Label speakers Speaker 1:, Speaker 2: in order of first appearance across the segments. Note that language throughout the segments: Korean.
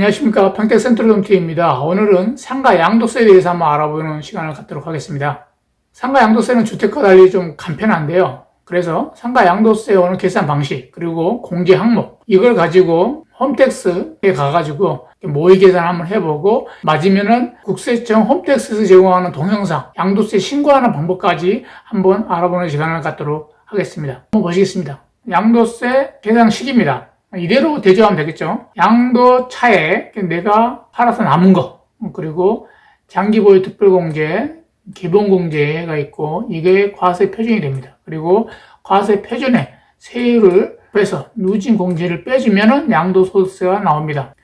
Speaker 1: 안녕하십니까. 평택센트럴domTV입니다. 오늘은 상가 양도세에 대해서 한번 알아보는 시간을 갖도록 하겠습니다. 상가 양도세는 주택과 달리 좀 간편한데요. 그래서 상가 양도세 오늘 계산 방식 그리고 공제 항목 이걸 가지고 홈택스에 가가지고 모의 계산 한번 해보고 맞으면은 국세청 홈택스에서 제공하는 동영상 양도세 신고하는 방법까지 한번 알아보는 시간을 갖도록 하겠습니다. 한번 보시겠습니다. 양도세 계산식입니다. 이대로 대조하면 되겠죠. 양도 차액, 내가 팔아서 남은 거, 그리고 장기보유 특별공제, 기본공제가 있고 이게 과세 표준이 됩니다. 그리고 과세 표준에 세율을 빼서 누진공제를 빼주면은 양도소득세가 나옵니다.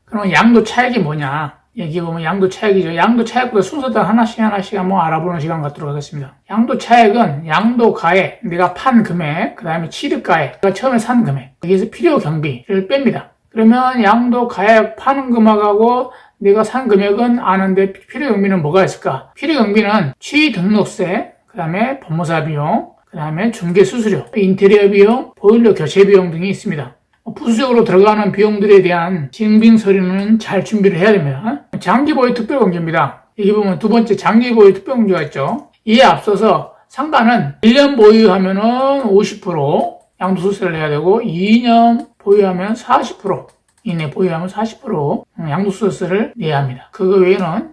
Speaker 1: 그럼 양도 차액이 뭐냐? 여기 보면 양도 차액이죠. 양도 차액보다 순서대로 하나씩 한번 알아보는 시간 갖도록 하겠습니다. 양도 차액은 양도 가액, 내가 판 금액, 그 다음에 취득 가액, 내가 처음에 산 금액, 여기에서 필요 경비를 뺍니다. 그러면 양도 가액 파는 금액하고 내가 산 금액은 아는데 필요 경비는 뭐가 있을까? 필요 경비는 취등록세, 그 다음에 법무사 비용, 그 다음에 중개 수수료, 인테리어 비용, 보일러 교체 비용 등이 있습니다. 부수적으로 들어가는 비용들에 대한 증빙 서류는 잘 준비를 해야 됩니다. 장기보유 특별공제입니다. 여기 보면 두 번째 장기보유 특별공제가 있죠. 이에 앞서서 상가는 1년 보유하면은 50% 양도소득세를 내야 되고 2년 보유하면 40% 이내 보유하면 40% 양도소득세를 내야 합니다. 그거 외에는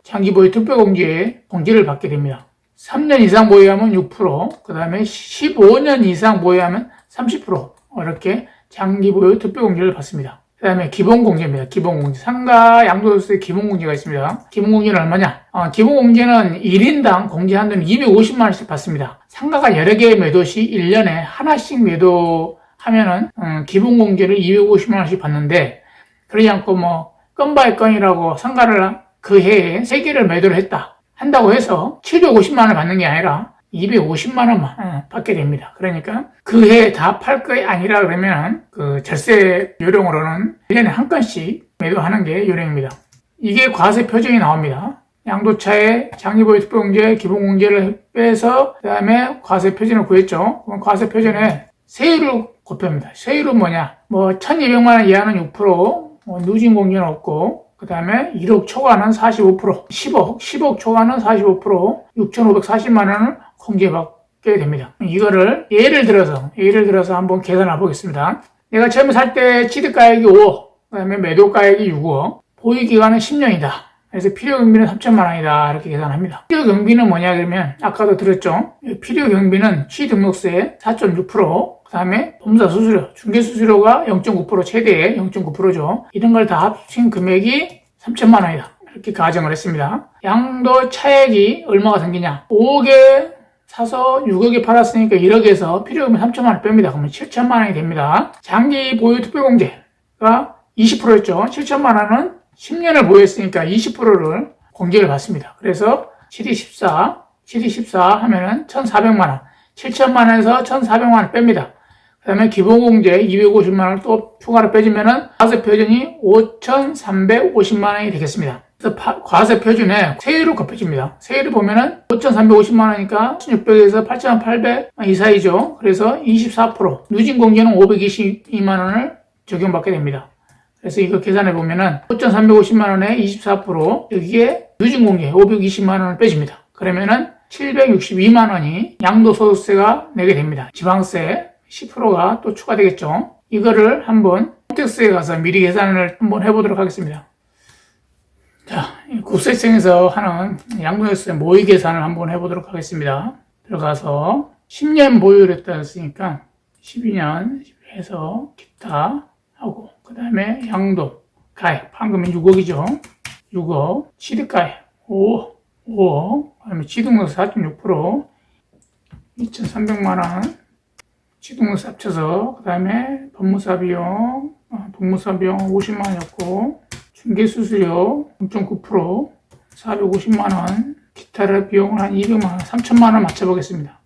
Speaker 1: 장기보유 특별공제에 공제를 받게 됩니다. 3년 이상 보유하면 6%, 그 다음에 15년 이상 보유하면 30% 이렇게 장기보유 특별공제를 받습니다. 그 다음에 기본공제입니다. 기본공제. 상가 양도소득세 기본공제가 있습니다. 기본공제는 얼마냐? 기본공제는 1인당 공제 한도는 250만원씩 받습니다. 상가가 여러 개의 매도 시 1년에 하나씩 매도하면은 기본공제를 250만원씩 받는데 그러지 않고 건바이 건이라고 상가를 그 해에 3개를 매도를 한다고 해서 750만원을 받는 게 아니라 250만원만 받게 됩니다. 그러니까 그 해에 다 팔 거 아니라 그러면 그 절세 요령으로는 1년에 한 건씩 매도하는 게 요령입니다. 이게 과세 표준이 나옵니다. 양도차에 장기보유 특별공제, 기본공제를 빼서 그 다음에 과세 표준을 구했죠. 그럼 과세 표준에 세율을 곱합니다. 세율은 뭐냐? 1200만원 이하는 6%, 누진공제는 없고 그 다음에 1억 초과는 45%, 10억 초과는 45%, 6,540만원을 공제받게 됩니다. 이거를 예를 들어서 한번 계산해 보겠습니다. 내가 처음에 살 때 취득가액이 5억, 그 다음에 매도가액이 6억, 보유기간은 10년이다. 그래서 필요경비는 3천만원이다. 이렇게 계산합니다. 필요경비는 뭐냐 그러면 아까도 들었죠. 필요경비는 취등록세 4.6%, 그 다음에 법무사 수수료, 중개수수료가 0.9% 최대 0.9%죠. 이런 걸 다 합친 금액이 3천만원이다. 이렇게 가정을 했습니다. 양도 차액이 얼마가 생기냐? 5억에 사서 6억에 팔았으니까 1억에서 필요금이 3천만원 뺍니다. 그러면 7천만원이 됩니다. 장기 보유 특별공제가 20%였죠. 7천만원은 10년을 보유했으니까 20%를 공제를 받습니다. 그래서 7이14 하면은 1,400만원. 7천만원에서 1,400만원 뺍니다. 그 다음에 기본공제 250만원을 또 추가로 빼주면은 과세 표준이 5,350만원이 되겠습니다. 그래서 과세 표준에 세율을 곱해줍니다. 세율을 보면은 5,350만원이니까 1,600에서 8,800 이 사이죠. 그래서 24%, 누진공제는 522만원을 적용받게 됩니다. 그래서 이거 계산해 보면은 5,350만원에 24%, 여기에 누진공제 520만원을 빼줍니다. 그러면은 762만원이 양도소득세가 내게 됩니다. 지방세 10%가 또 추가되겠죠. 이거를 한번 홈택스에 가서 미리 계산을 한번 해보도록 하겠습니다. 자, 국세청에서 하는 양도소득세 모의 계산을 한번 해보도록 하겠습니다. 들어가서 10년 보유를 했다 했으니까 12년 해서 기타 하고 그 다음에 양도 가액 판금은 6억이죠. 6억 취득가액 5억 그 다음에 취등록세 4.6% 2,300만원 취등록세 합쳐서 그 다음에 법무사 비용 50만원이었고 중개수수료 0.9% 450만원 기타 비용을 한 200만원 3천만원 맞춰보겠습니다.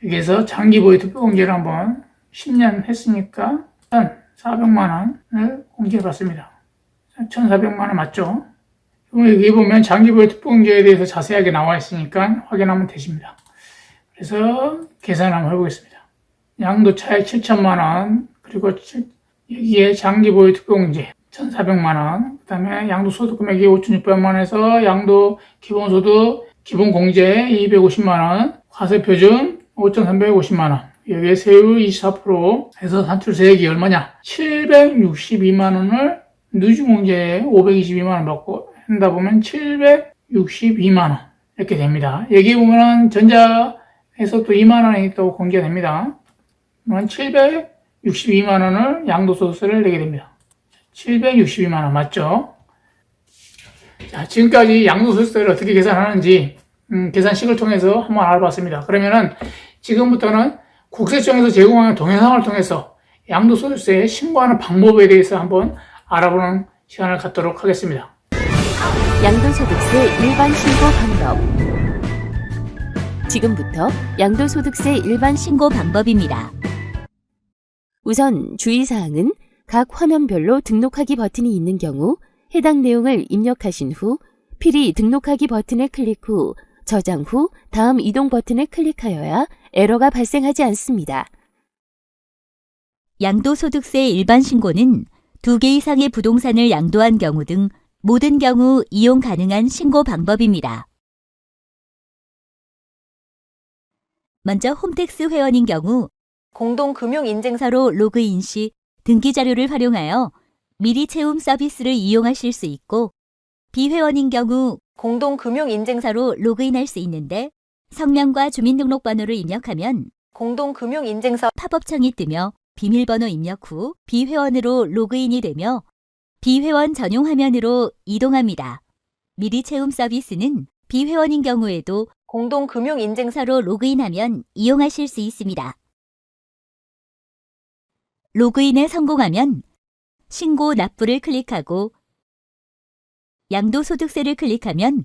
Speaker 1: 여기에서 장기보유 특별공제를 한번 10년 했으니까 1,400만원을 공제받습니다. 1,400만원 맞죠? 여기 보면 장기보유 특별공제에 대해서 자세하게 나와 있으니까 확인하면 되십니다. 그래서 계산 한번 해보겠습니다. 양도 차액 7천만원, 그리고 여기에 장기보유 특별공제 1,400만 원. 그 다음에 양도소득 금액이 5,600만 원에서 양도 기본소득 기본공제 250만 원, 과세표준 5,350만 원. 여기에 세율 24% 해서 산출세액이 얼마냐? 762만 원을 누주공제에 522만 원 받고 한다 보면 762만 원 이렇게 됩니다. 여기 보면은 전자에서 또 2만 원이 또 공제됩니다. 762만 원을 양도소득세를 내게 됩니다. 762만 원 맞죠? 자, 지금까지 양도소득세를 어떻게 계산하는지 계산식을 통해서 한번 알아봤습니다. 그러면은 지금부터는 국세청에서 제공하는 동영상을 통해서 양도소득세 신고하는 방법에 대해서 한번 알아보는 시간을 갖도록 하겠습니다.
Speaker 2: 양도소득세 일반 신고 방법. 지금부터 양도소득세 일반 신고 방법입니다. 우선 주의사항은 각 화면별로 등록하기 버튼이 있는 경우 해당 내용을 입력하신 후 필히 등록하기 버튼을 클릭 후 저장 후 다음 이동 버튼을 클릭하여야 에러가 발생하지 않습니다.
Speaker 3: 양도소득세 일반 신고는 2개 이상의 부동산을 양도한 경우 등 모든 경우 이용 가능한 신고 방법입니다. 먼저 홈택스 회원인 경우 공동금융인증서로 로그인 시 등기 자료를 활용하여 미리 채움 서비스를 이용하실 수 있고, 비회원인 경우 공동금융인증서로 로그인할 수 있는데 성명과 주민등록번호를 입력하면 공동금융인증서 팝업창이 뜨며 비밀번호 입력 후 비회원으로 로그인이 되며 비회원 전용 화면으로 이동합니다. 미리 채움 서비스는 비회원인 경우에도 공동금융인증서로 로그인하면 이용하실 수 있습니다. 로그인에 성공하면 신고 납부를 클릭하고 양도소득세를 클릭하면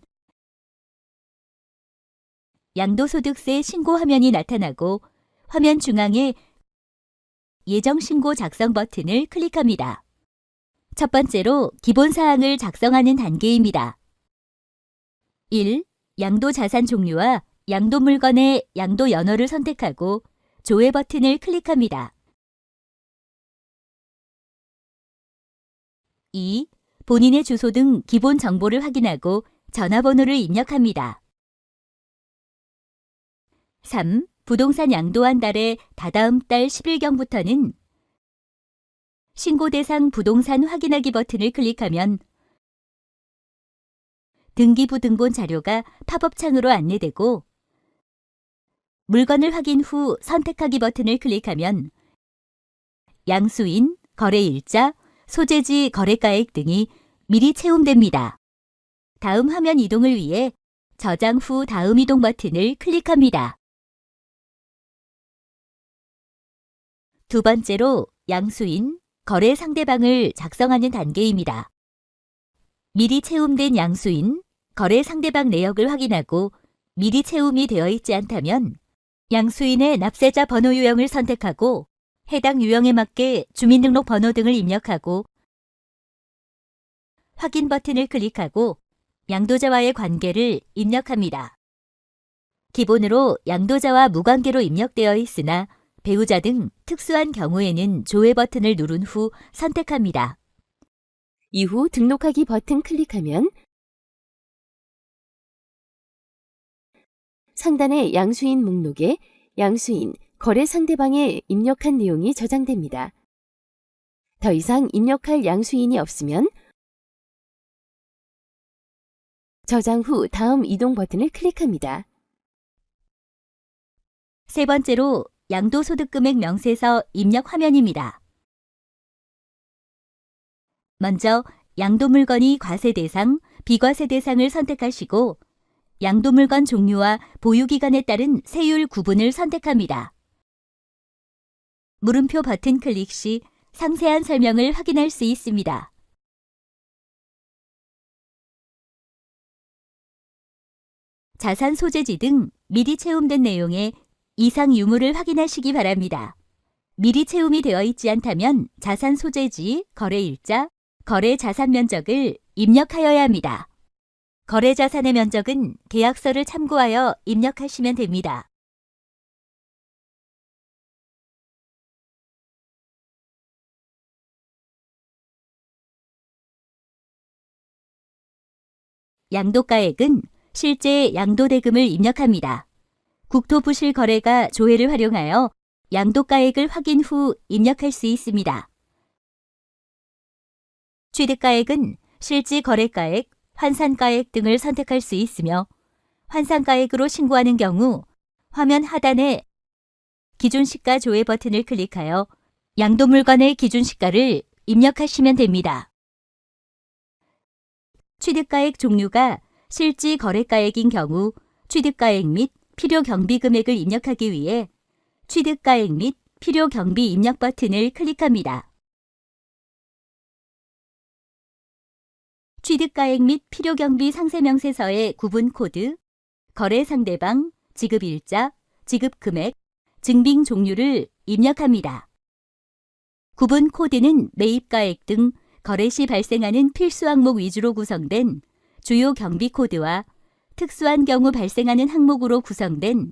Speaker 3: 양도소득세 신고 화면이 나타나고 화면 중앙에 예정신고 작성 버튼을 클릭합니다. 첫 번째로 기본사항을 작성하는 단계입니다. 1. 양도자산 종류와 양도물건의 양도연호를 선택하고 조회 버튼을 클릭합니다. 2. 본인의 주소 등 기본 정보를 확인하고 전화번호를 입력합니다. 3. 부동산 양도한 달의 다다음 달 10일경부터는 신고 대상 부동산 확인하기 버튼을 클릭하면 등기부 등본 자료가 팝업창으로 안내되고, 물건을 확인 후 선택하기 버튼을 클릭하면 양수인, 거래일자, 소재지 거래가액 등이 미리 채움됩니다. 다음 화면 이동을 위해 저장 후 다음 이동 버튼을 클릭합니다. 두 번째로 양수인, 거래 상대방을 작성하는 단계입니다. 미리 채움된 양수인, 거래 상대방 내역을 확인하고 미리 채움이 되어 있지 않다면 양수인의 납세자 번호 유형을 선택하고 해당 유형에 맞게 주민등록 번호 등을 입력하고 확인 버튼을 클릭하고 양도자와의 관계를 입력합니다. 기본으로 양도자와 무관계로 입력되어 있으나 배우자 등 특수한 경우에는 조회 버튼을 누른 후 선택합니다.
Speaker 2: 이후 등록하기 버튼 클릭하면 상단의 양수인 목록에 양수인, 거래 상대방에 입력한 내용이 저장됩니다. 더 이상 입력할 양수인이 없으면 저장 후 다음 이동 버튼을 클릭합니다.
Speaker 3: 세 번째로 양도소득금액 명세서 입력 화면입니다. 먼저 양도물건이 과세 대상, 비과세 대상을 선택하시고 양도물건 종류와 보유기간에 따른 세율 구분을 선택합니다. 물음표 버튼 클릭 시 상세한 설명을 확인할 수 있습니다. 자산 소재지 등 미리 채움된 내용에 이상 유무를 확인하시기 바랍니다. 미리 채움이 되어 있지 않다면 자산 소재지, 거래일자, 거래 자산 면적을 입력하여야 합니다. 거래 자산의 면적은 계약서를 참고하여 입력하시면 됩니다. 양도가액은 실제 양도대금을 입력합니다. 국토부실 거래가 조회를 활용하여 양도가액을 확인 후 입력할 수 있습니다. 취득가액은 실지 거래가액, 환산가액 등을 선택할 수 있으며 환산가액으로 신고하는 경우 화면 하단에 기준시가 조회 버튼을 클릭하여 양도물건의 기준시가를 입력하시면 됩니다. 취득가액 종류가 실지 거래가액인 경우 취득가액 및 필요경비 금액을 입력하기 위해 취득가액 및 필요경비 입력 버튼을 클릭합니다. 취득가액 및 필요경비 상세명세서의 구분 코드, 거래 상대방, 지급일자, 지급금액, 증빙 종류를 입력합니다. 구분 코드는 매입가액 등 거래 시 발생하는 필수 항목 위주로 구성된 주요 경비 코드와 특수한 경우 발생하는 항목으로 구성된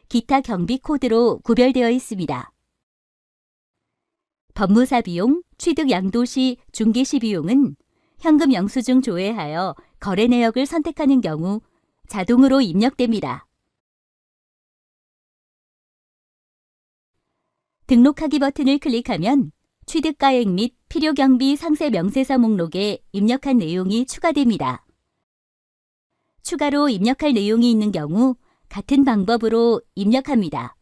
Speaker 3: 기타 경비 코드로 구별되어 있습니다. 법무사 비용, 취득 양도 시 중개시 비용은 현금 영수증 조회하여 거래 내역을 선택하는 경우 자동으로 입력됩니다. 등록하기 버튼을 클릭하면 취득가액 및 필요경비 상세 명세서 목록에 입력한 내용이 추가됩니다. 추가로 입력할 내용이 있는 경우 같은 방법으로 입력합니다.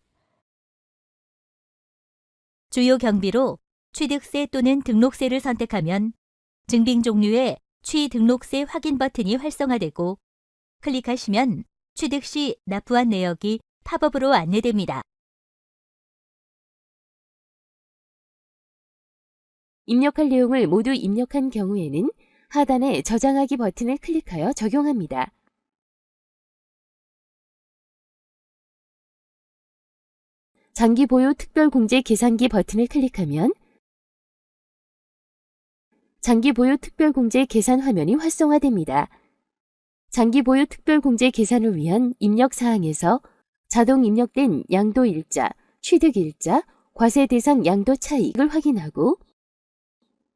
Speaker 3: 주요 경비로 취득세 또는 등록세를 선택하면 증빙 종류의 취등록세 확인 버튼이 활성화되고 클릭하시면 취득 시 납부한 내역이 팝업으로 안내됩니다.
Speaker 2: 입력할 내용을 모두 입력한 경우에는 하단의 저장하기 버튼을 클릭하여 적용합니다. 장기 보유 특별공제 계산기 버튼을 클릭하면 장기 보유 특별공제 계산 화면이 활성화됩니다. 장기 보유 특별공제 계산을 위한 입력 사항에서 자동 입력된 양도일자, 취득일자, 과세 대상 양도 차익을 확인하고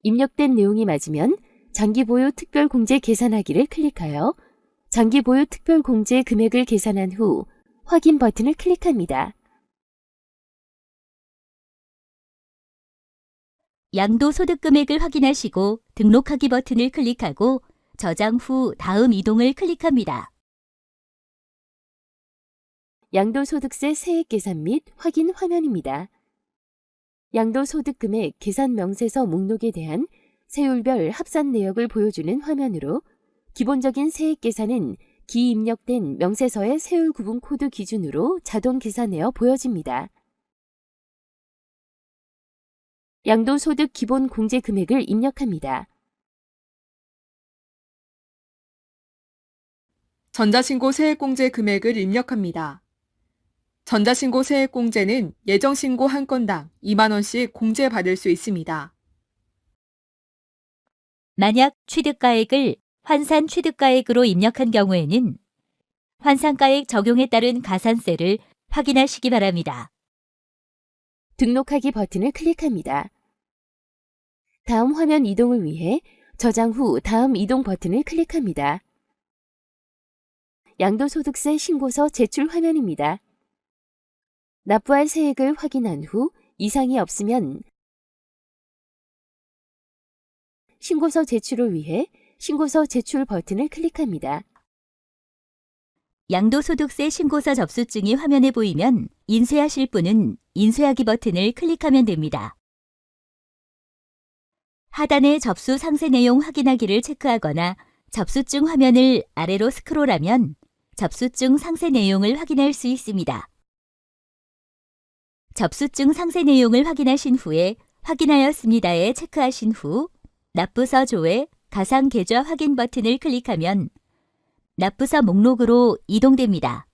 Speaker 2: 입력된 내용이 맞으면 장기 보유 특별공제 계산하기를 클릭하여 장기 보유 특별공제 금액을 계산한 후 확인 버튼을 클릭합니다.
Speaker 3: 양도소득 금액을 확인하시고 등록하기 버튼을 클릭하고 저장 후 다음 이동을 클릭합니다.
Speaker 2: 양도소득세 세액 계산 및 확인 화면입니다. 양도소득 금액 계산 명세서 목록에 대한 세율별 합산 내역을 보여주는 화면으로 기본적인 세액 계산은 기입력된 명세서의 세율 구분 코드 기준으로 자동 계산되어 보여집니다. 양도소득 기본 공제 금액을 입력합니다.
Speaker 4: 전자신고 세액공제 금액을 입력합니다. 전자신고 세액공제는 예정신고 한 건당 2만 원씩 공제받을 수 있습니다.
Speaker 3: 만약 취득가액을 환산 취득가액으로 입력한 경우에는 환산가액 적용에 따른 가산세를 확인하시기 바랍니다.
Speaker 2: 등록하기 버튼을 클릭합니다. 다음 화면 이동을 위해 저장 후 다음 이동 버튼을 클릭합니다. 양도소득세 신고서 제출 화면입니다. 납부할 세액을 확인한 후 이상이 없으면 신고서 제출을 위해 신고서 제출 버튼을 클릭합니다.
Speaker 3: 양도소득세 신고서 접수증이 화면에 보이면 인쇄하실 분은 인쇄하기 버튼을 클릭하면 됩니다. 하단의 접수 상세 내용 확인하기를 체크하거나 접수증 화면을 아래로 스크롤하면 접수증 상세 내용을 확인할 수 있습니다. 접수증 상세 내용을 확인하신 후에 확인하였습니다에 체크하신 후 납부서 조회, 가상 계좌 확인 버튼을 클릭하면 납부서 목록으로 이동됩니다.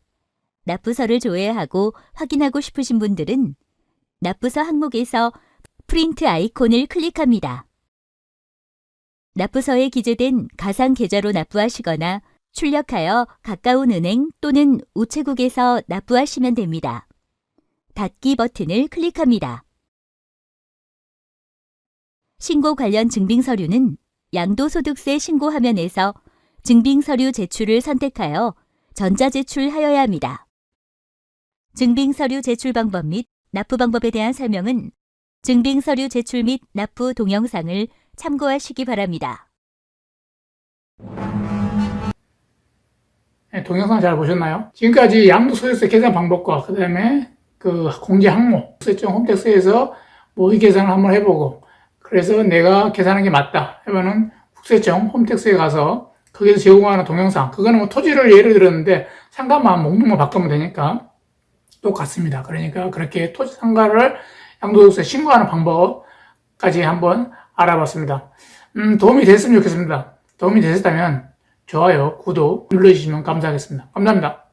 Speaker 3: 납부서를 조회하고 확인하고 싶으신 분들은 납부서 항목에서 프린트 아이콘을 클릭합니다. 납부서에 기재된 가상 계좌로 납부하시거나 출력하여 가까운 은행 또는 우체국에서 납부하시면 됩니다. 닫기 버튼을 클릭합니다. 신고 관련 증빙 서류는 양도소득세 신고 화면에서 증빙서류 제출을 선택하여 전자제출하여야 합니다. 증빙서류 제출 방법 및 납부 방법에 대한 설명은 증빙서류 제출 및 납부 동영상을 참고하시기 바랍니다.
Speaker 1: 네, 동영상 잘 보셨나요? 지금까지 양도소득세 계산 방법과 그 다음에 그 공제 항목, 국세청 홈택스에서 모의 계산을 한번 해보고 그래서 내가 계산한 게 맞다 하면은 국세청 홈택스에 가서 거기서 제공하는 동영상, 그거는 뭐 토지를 예를 들었는데 상가만 목록만 바꾸면 되니까 똑같습니다. 그러니까 그렇게 토지 상가를 양도소득세 신고하는 방법까지 한번 알아봤습니다. 도움이 됐으면 좋겠습니다. 도움이 되셨다면 좋아요, 구독 눌러주시면 감사하겠습니다. 감사합니다.